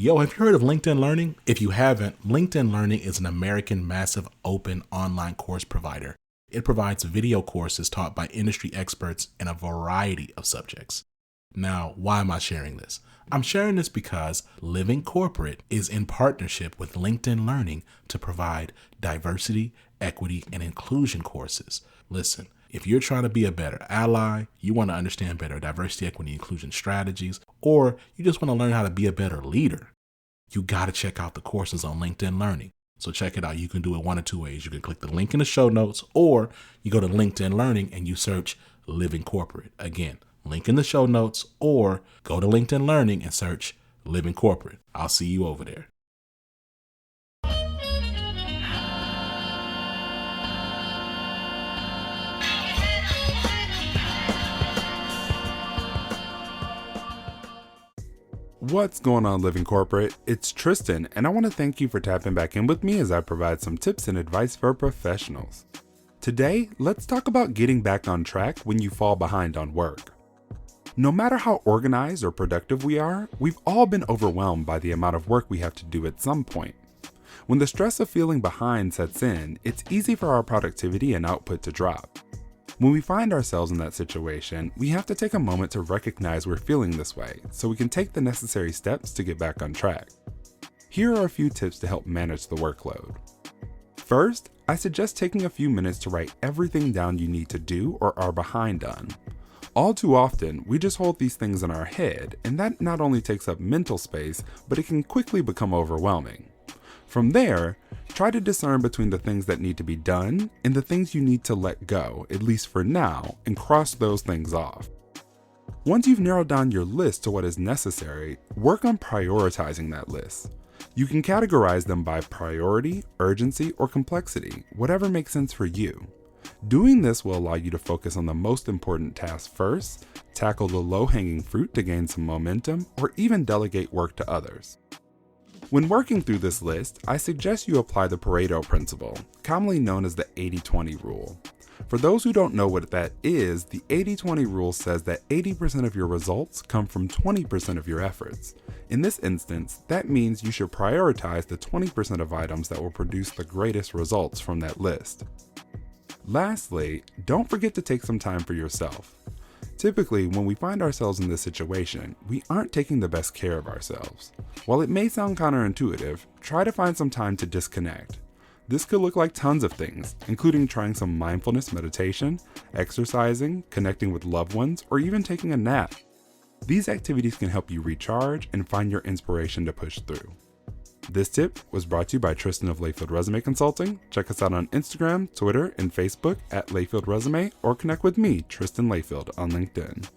Yo, have you heard of LinkedIn Learning? If you haven't, LinkedIn Learning is an American massive open online course provider. It provides video courses taught by industry experts in a variety of subjects. Now, why am I sharing this? I'm sharing this because Living Corporate is in partnership with LinkedIn Learning to provide diversity, equity, and inclusion courses. Listen, if you're trying to be a better ally, you want to understand better diversity, equity, inclusion strategies, or you just want to learn how to be a better leader, you got to check out the courses on LinkedIn Learning. So check it out. You can do it one of two ways. You can click the link in the show notes, or you go to LinkedIn Learning and you search Living Corporate. Again, link in the show notes, or go to LinkedIn Learning and search Living Corporate. I'll see you over there. What's going on, Living Corporate? It's Tristan, and I want to thank you for tapping back in with me as I provide some tips and advice for professionals. Today, let's talk about getting back on track when you fall behind on work. No matter how organized or productive we are, we've all been overwhelmed by the amount of work we have to do at some point. When the stress of feeling behind sets in, it's easy for our productivity and output to drop. When we find ourselves in that situation, we have to take a moment to recognize we're feeling this way so we can take the necessary steps to get back on track. Here are a few tips to help manage the workload. First, I suggest taking a few minutes to write everything down you need to do or are behind on. All too often, we just hold these things in our head, and that not only takes up mental space, but it can quickly become overwhelming. From there, try to discern between the things that need to be done and the things you need to let go, at least for now, and cross those things off. Once you've narrowed down your list to what is necessary, work on prioritizing that list. You can categorize them by priority, urgency, or complexity, whatever makes sense for you. Doing this will allow you to focus on the most important tasks first, tackle the low-hanging fruit to gain some momentum, or even delegate work to others. When working through this list, I suggest you apply the Pareto principle, commonly known as the 80-20 rule. For those who don't know what that is, the 80-20 rule says that 80% of your results come from 20% of your efforts. In this instance, that means you should prioritize the 20% of items that will produce the greatest results from that list. Lastly, don't forget to take some time for yourself. Typically, when we find ourselves in this situation, we aren't taking the best care of ourselves. While it may sound counterintuitive, try to find some time to disconnect. This could look like tons of things, including trying some mindfulness meditation, exercising, connecting with loved ones, or even taking a nap. These activities can help you recharge and find your inspiration to push through. This tip was brought to you by Tristan of Layfield Resume Consulting. Check us out on Instagram, Twitter, and Facebook at Layfield Resume, or connect with me, Tristan Layfield, on LinkedIn.